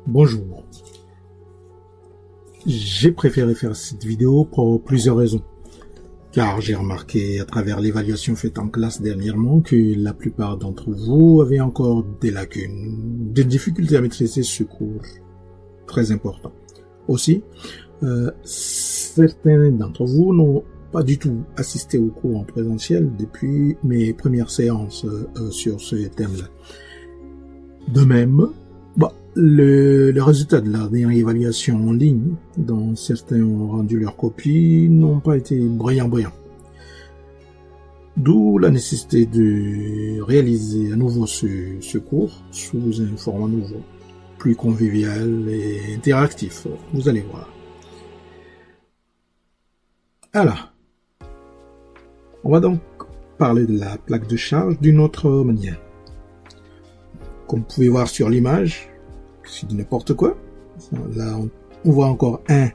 Bonjour. J'ai préféré faire cette vidéo pour plusieurs raisons. Car j'ai remarqué à travers l'évaluation faite en classe dernièrement que la plupart d'entre vous avaient encore des lacunes, des difficultés à maîtriser ce cours très important. Aussi, certains d'entre vous n'ont pas du tout assisté au cours en présentiel depuis mes premières séances sur ce thème-là. De même, le résultat de la dernière évaluation en ligne, dont certains ont rendu leur copie, n'ont pas été brillants. D'où la nécessité de réaliser à nouveau ce cours sous un format nouveau, plus convivial et interactif. Vous allez voir. Alors, on va donc parler de la plaque de charge d'une autre manière. Comme vous pouvez voir sur l'image, c'est du n'importe quoi. Là, on voit encore un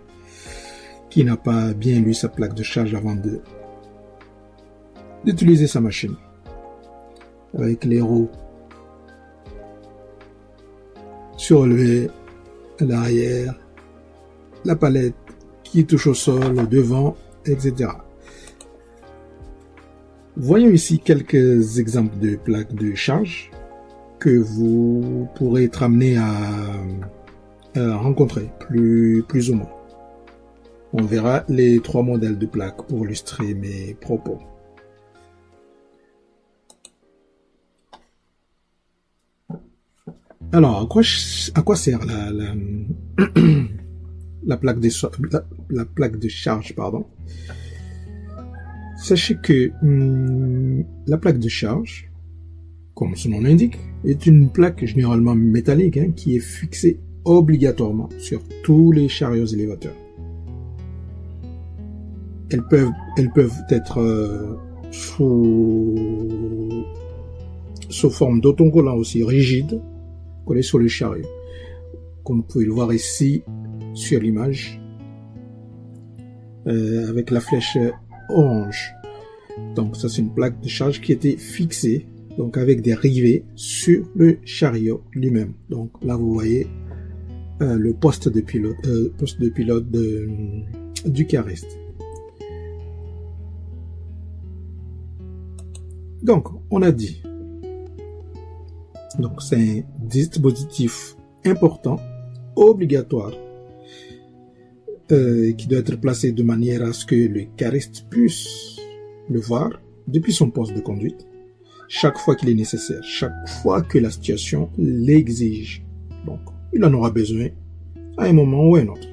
qui n'a pas bien lu sa plaque de charge avant d'utiliser sa machine. Avec les roues surélevées à l'arrière, la palette qui touche au sol, au devant, etc. Voyons ici quelques exemples de plaques de charge que vous pourrez être amené à rencontrer plus ou moins. On verra les trois modèles de plaques pour illustrer mes propos. Alors, à quoi sert la plaque de charge, pardon. Sachez que la plaque de charge, comme son nom l'indique, est une plaque généralement métallique qui est fixée obligatoirement sur tous les chariots élévateurs. Elles peuvent être sous forme d'autocollants aussi rigides, collés sur le chariot. Comme vous pouvez le voir ici sur l'image, avec la flèche orange. Donc ça, c'est une plaque de charge qui était fixée, donc avec des rivets sur le chariot lui-même. Donc là, vous voyez le poste de pilote du cariste. Donc, on a dit, donc c'est un dispositif important, obligatoire, qui doit être placé de manière à ce que le cariste puisse le voir depuis son poste de conduite, chaque fois qu'il est nécessaire, chaque fois que la situation l'exige. Donc, il en aura besoin à un moment ou à un autre.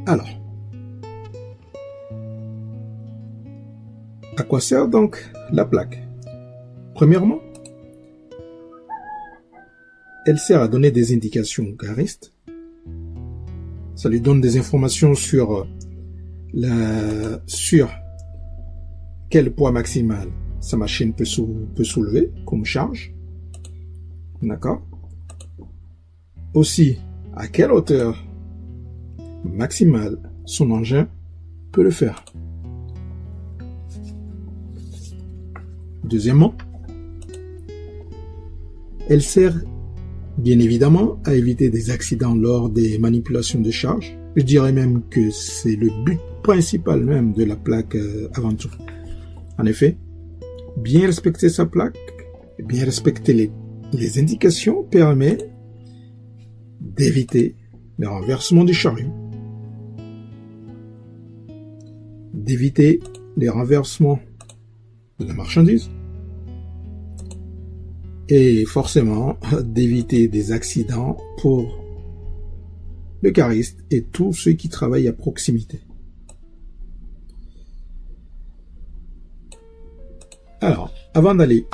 Alors, à quoi sert donc la plaque? Premièrement, elle sert à donner des indications au cariste. Ça lui donne des informations sur quel poids maximal sa machine peut soulever comme charge. D'accord? Aussi, à quelle hauteur maximale son engin peut le faire. Deuxièmement, elle sert bien évidemment à éviter des accidents lors des manipulations de charge. Je dirais même que c'est le but principal même de la plaque avant tout. En effet, bien respecter sa plaque, bien respecter les indications permet d'éviter le renversement du chariot, d'éviter les renversements de la marchandise et forcément d'éviter des accidents pour le cariste et tous ceux qui travaillent à proximité. Alors, avant d'aller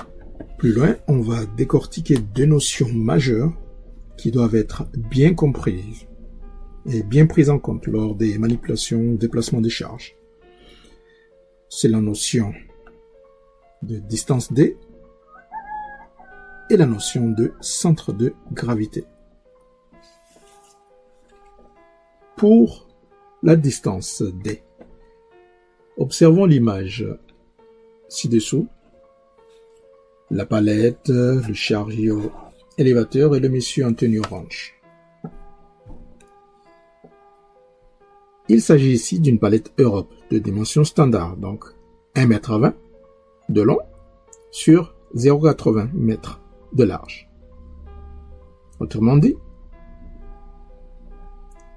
plus loin, on va décortiquer deux notions majeures qui doivent être bien comprises et bien prises en compte lors des manipulations ou déplacements des charges. C'est la notion de distance D et la notion de centre de gravité. Pour la distance D, observons l'image ci-dessous. la palette, le chariot élévateur et le monsieur en tenue orange. Il s'agit ici d'une palette Europe de dimension standard, donc 1,20 m de long sur 0,80 m de large. Autrement dit,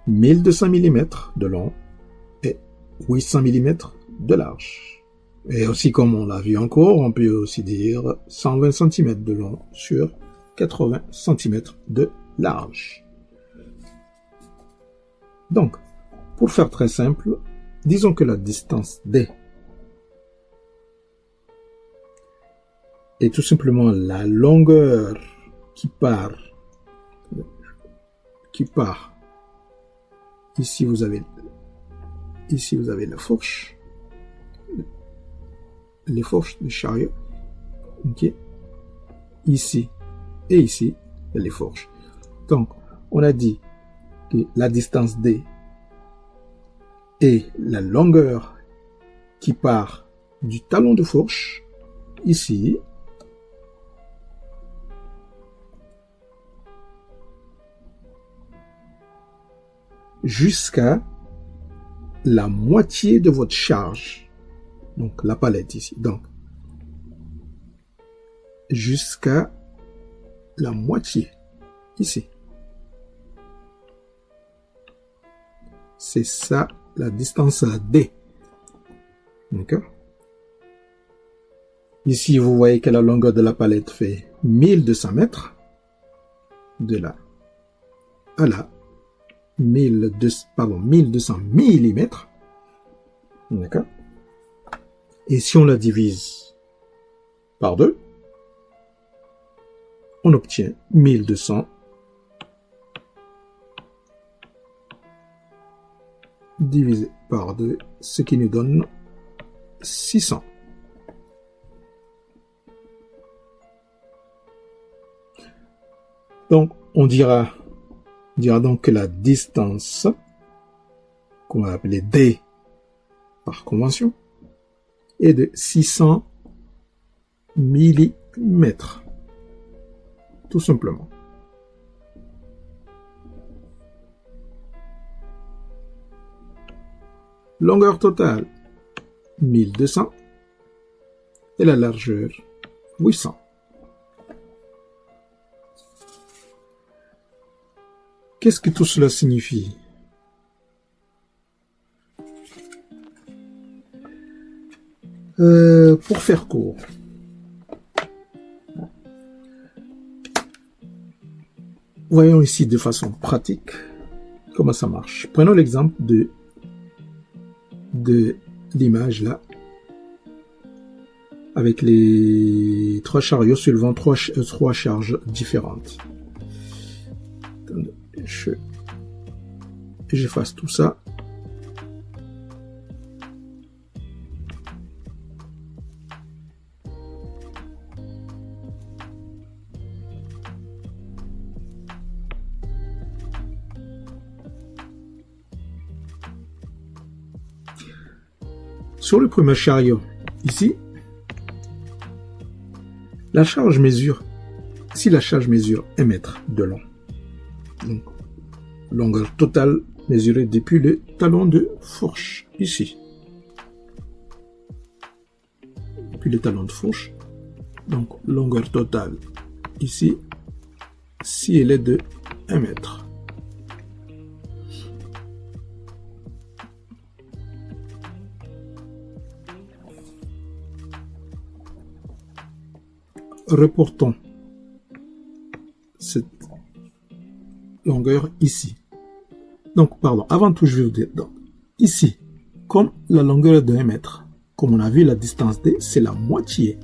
1200 mm de long et 800 mm de large. Et aussi, comme on l'a vu encore, on peut aussi dire 120 cm de long sur 80 cm de large. Donc, pour faire très simple, disons que la distance D est tout simplement la longueur qui part. Ici vous avez la fourche, les fourches du chariot. Ok. Ici et ici les fourches. Donc, on a dit que la distance D est la longueur qui part du talon de fourche ici jusqu'à la moitié de votre charge, donc la palette ici, donc jusqu'à la moitié ici. C'est ça la distance D. D'accord? Ici, vous voyez que la longueur de la palette fait 1200 mètres. De là à là. 1200 millimètres. D'accord? Et si on la divise par 2, on obtient 1200 divisé par 2, ce qui nous donne 600. Donc, on dira donc que la distance, qu'on va appeler D par convention, est de 600 millimètres. Tout simplement. Longueur totale, 1200. Et la largeur, 800. Qu'est-ce que tout cela signifie? Pour faire court, voyons ici de façon pratique comment ça marche. Prenons l'exemple de l'image là, avec les 3 chariots soulevant 3 charges différentes. J'efface tout ça. Sur le premier chariot, ici, la charge mesure 1 mètre de long. Donc, longueur totale mesurée depuis le talon de fourche, ici. Depuis le talon de fourche. Donc, longueur totale, ici, si elle est de 1 mètre. Reportons cette longueur ici. Donc, pardon, avant tout, je vais vous dire, donc, ici, comme la longueur est de 1 mètre, comme on a vu, la distance D, c'est la moitié.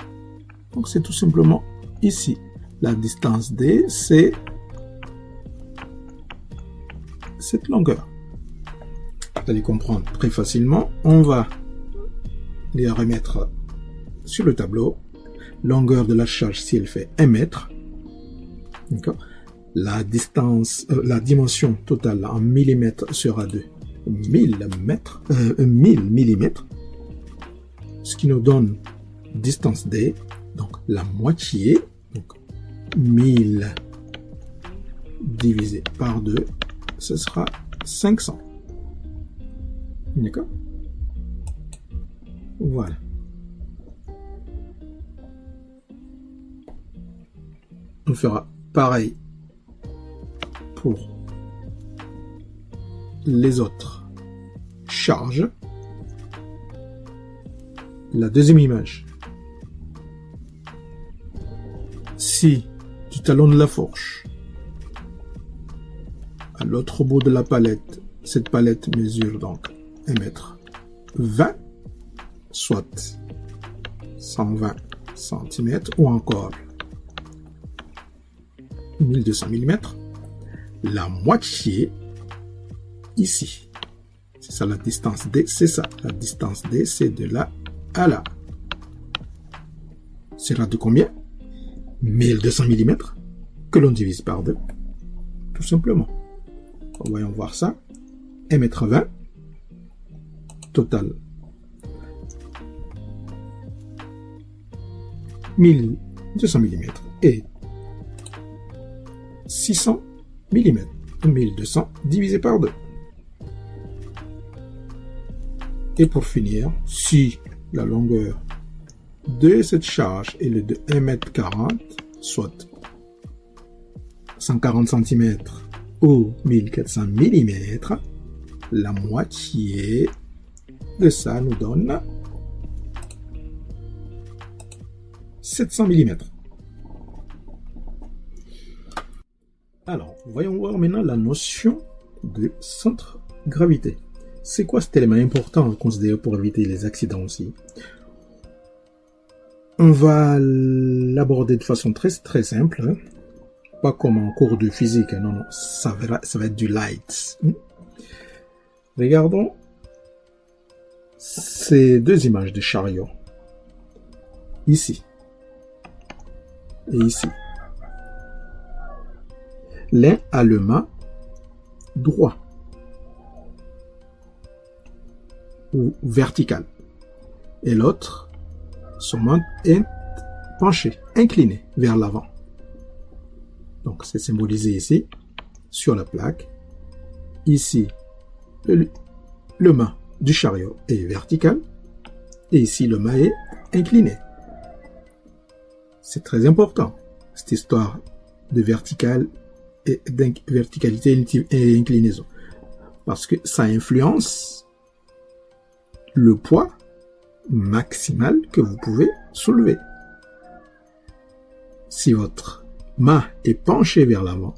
Donc, c'est tout simplement ici. La distance D, c'est cette longueur. Vous allez comprendre très facilement. On va les remettre sur le tableau. Longueur de la charge, si elle fait 1 mètre. D'accord. La distance, la dimension totale en millimètres sera de 1000 millimètres. Ce qui nous donne distance D. Donc, la moitié, donc 1000 divisé par 2, ce sera 500. D'accord? Voilà. On fera pareil pour les autres charges. La deuxième image. Si du talon de la fourche à l'autre bout de la palette, cette palette mesure donc 1,20 m, soit 120 cm ou encore 1200 mm, la moitié ici. C'est ça la distance D, c'est ça. La distance D, c'est de là à là. Sera de combien? 1200 mm que l'on divise par 2. Tout simplement. Voyons voir ça. 1,20 m. Total. 1200 mm et 600 mm. 1200 divisé par 2. Et pour finir, si la longueur de cette charge est de 1,40 m, soit 140 cm ou 1400 mm, la moitié de ça nous donne 700 mm. Alors, voyons voir maintenant la notion de centre-gravité. C'est quoi cet élément important à considérer pour éviter les accidents aussi? On va l'aborder de façon très simple, hein. Pas comme en cours de physique, non, non, ça va être du light. Regardons ces deux images de chariot, ici et ici. L'un a le mât droit ou vertical et l'autre, son mât est penché, incliné vers l'avant. Donc c'est symbolisé ici sur la plaque. Ici, le mât du chariot est vertical et ici le mât est incliné. C'est très important cette histoire de verticalité et inclinaison, parce que ça influence le poids maximal que vous pouvez soulever. Si votre mât est penché vers l'avant,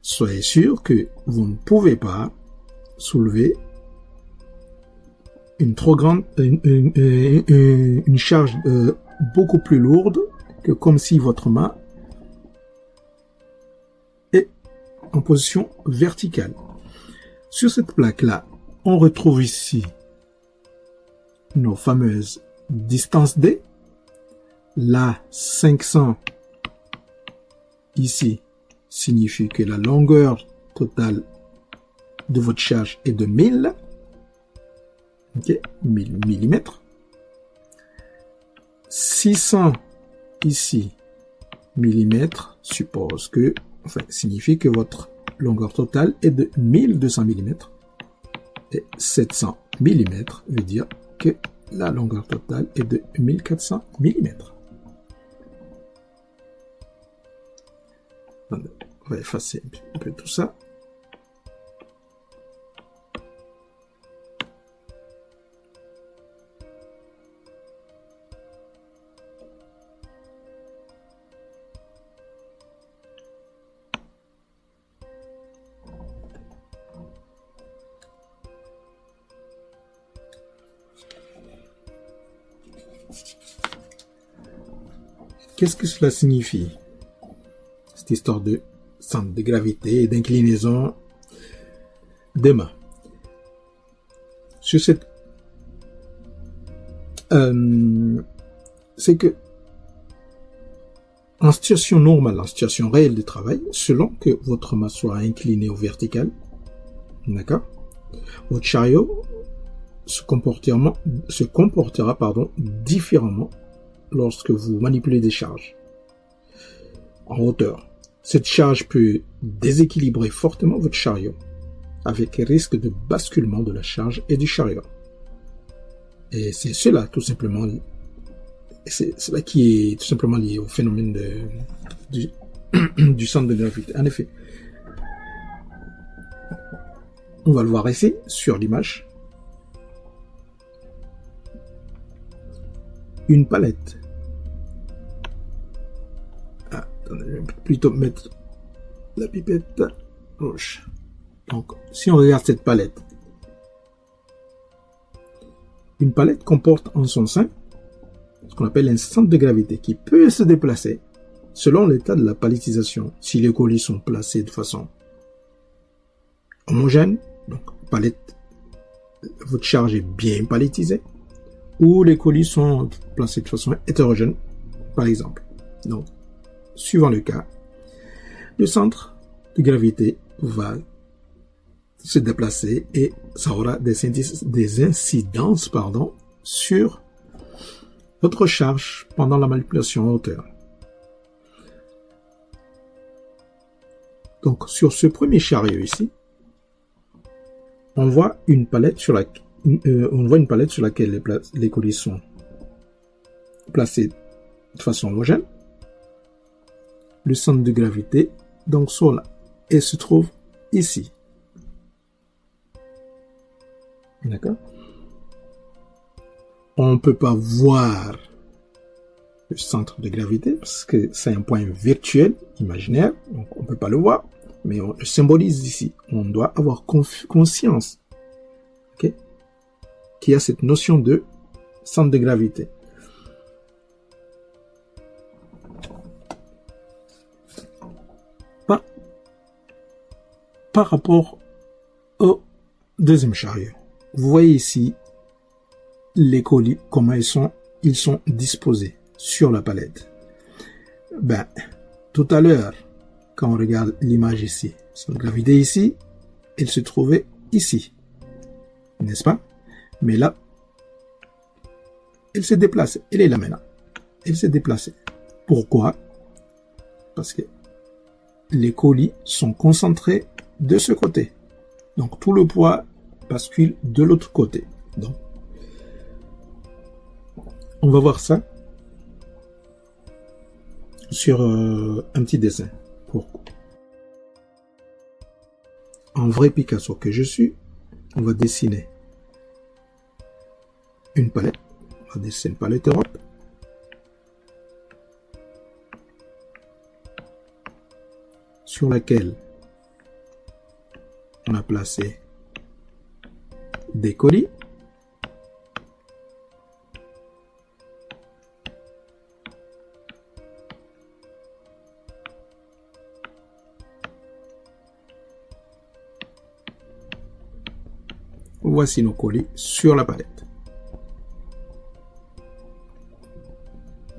soyez sûr que vous ne pouvez pas soulever une charge beaucoup plus lourde que comme si votre mât est en position verticale. Sur cette plaque-là, on retrouve ici nos fameuses distances D. La 500 ici signifie que la longueur totale de votre charge est de 1000. Ok, 1000 mm. 600 ici millimètres suppose que, signifie que votre longueur totale est de 1200 mm. Et 700 mm veut dire que la longueur totale est de 1400 mm. On va effacer un peu tout ça. Qu'est-ce que cela signifie? Cette histoire de centre de gravité et d'inclinaison des mâts. Sur cette, c'est que en situation normale, en situation réelle de travail, selon que votre mât soit incliné au vertical, d'accord, votre chariot se comportera différemment lorsque vous manipulez des charges en hauteur. Cette charge peut déséquilibrer fortement votre chariot, avec risque de basculement de la charge et du chariot. Et c'est cela, tout simplement, c'est cela qui est tout simplement lié au phénomène du centre de gravité. En effet, on va le voir ici, sur l'image. Une palette. Attendez, je vais plutôt mettre la pipette gauche. Donc, si on regarde cette palette, une palette comporte en son sein ce qu'on appelle un centre de gravité qui peut se déplacer selon l'état de la palettisation. Si les colis sont placés de façon homogène, donc palette, votre charge est bien palettisée, ou les colis sont placés de façon hétérogène, par exemple. Donc, suivant le cas, le centre de gravité va se déplacer et ça aura des incidences sur votre charge pendant la manipulation en hauteur. Donc, sur ce premier chariot ici, on voit une palette sur laquelle les colis sont placés de façon homogène. Le centre de gravité, donc, sur là, et se trouve ici. D'accord? On ne peut pas voir le centre de gravité parce que c'est un point virtuel, imaginaire, donc on ne peut pas le voir, mais on le symbolise ici. On doit avoir conscience, okay, qu'il y a cette notion de centre de gravité. Par rapport au deuxième chariot, vous voyez ici les colis, comment ils sont disposés sur la palette. Ben, tout à l'heure, quand on regarde l'image ici, son gravité ici, elle se trouvait ici, n'est-ce pas? Mais là, elle s'est déplacée. Elle est là maintenant. Elle s'est déplacée. Pourquoi? Parce que les colis sont concentrés de ce côté. Donc, tout le poids bascule de l'autre côté. Donc, on va voir ça sur un petit dessin. En vrai Picasso que je suis, on va dessiner une palette. On va dessiner une palette Europe. Sur laquelle on a placé des colis. Voici nos colis sur la palette.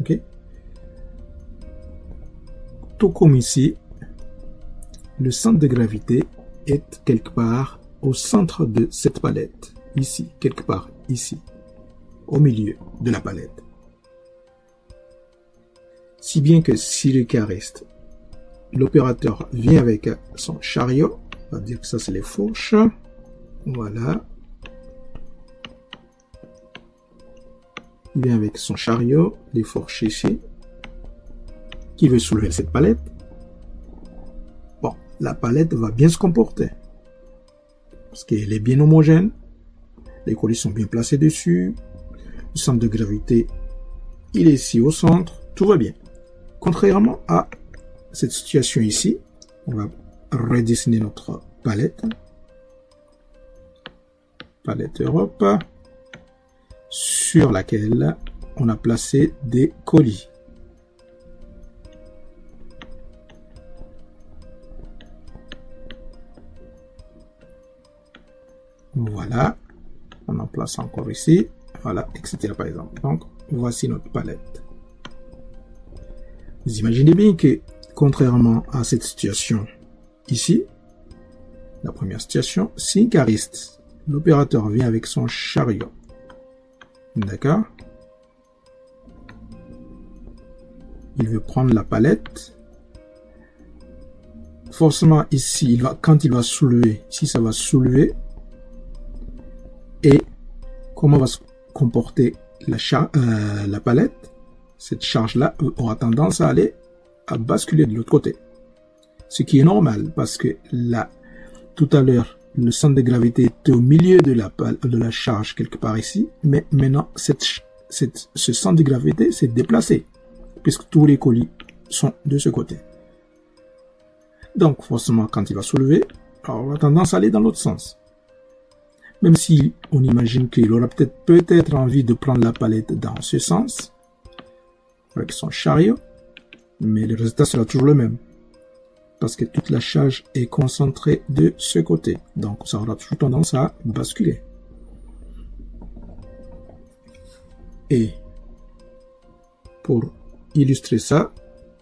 Ok. Tout comme ici, le centre de gravité est quelque part au centre de cette palette. Ici, quelque part ici, au milieu de la palette. Si bien que si le cariste, l'opérateur vient avec son chariot, on va dire que ça c'est les fourches. Voilà. Il vient avec son chariot, les fourches ici, qui veut soulever cette palette. Bon, la palette va bien se comporter, parce qu'elle est bien homogène, les colis sont bien placés dessus, le centre de gravité, il est ici au centre, tout va bien. Contrairement à cette situation ici, on va redessiner notre palette. Palette Europe, sur laquelle on a placé des colis. Voilà, on en place encore ici, voilà, etc. par exemple. Donc, voici notre palette. Vous imaginez bien que, contrairement à cette situation ici, la première situation, si un cariste, l'opérateur vient avec son chariot, d'accord, il veut prendre la palette. Forcément, ici, quand il va soulever, ici, ça va soulever. Et comment va se comporter la palette? Cette charge-là aura tendance à basculer de l'autre côté. Ce qui est normal, parce que là, tout à l'heure, le centre de gravité était au milieu de la charge, quelque part ici. Mais maintenant, ce centre de gravité s'est déplacé, puisque tous les colis sont de ce côté. Donc, forcément, quand il va soulever, alors on a tendance à aller dans l'autre sens. Même si on imagine qu'il aura peut-être envie de prendre la palette dans ce sens, avec son chariot, mais le résultat sera toujours le même. Parce que toute la charge est concentrée de ce côté. Donc, ça aura toujours tendance à basculer. Et pour illustrer ça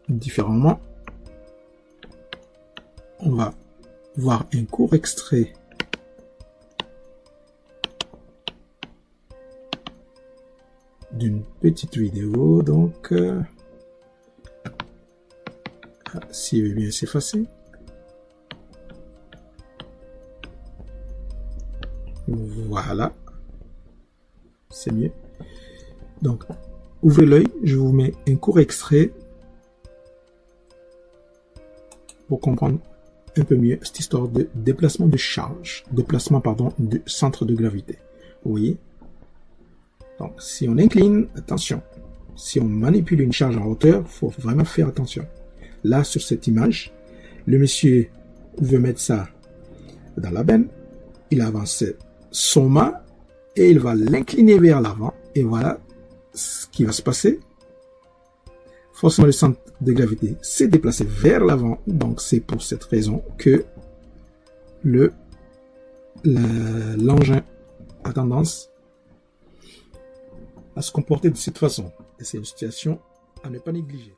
différemment, on va voir un court extrait d'une petite vidéo. Donc, si je veux bien s'effacer. Voilà. C'est mieux. Donc, ouvrez l'œil, je vous mets un court extrait pour comprendre un peu mieux cette histoire de déplacement de charge, déplacement, pardon, de centre de gravité. Vous voyez? Donc, si on incline, attention. Si on manipule une charge en hauteur, il faut vraiment faire attention. Là, sur cette image, le monsieur veut mettre ça dans la benne. Il avance son mât et il va l'incliner vers l'avant. Et voilà ce qui va se passer. Forcément, le centre de gravité s'est déplacé vers l'avant. Donc, c'est pour cette raison que l'engin a tendance à se comporter de cette façon. Et c'est une situation à ne pas négliger.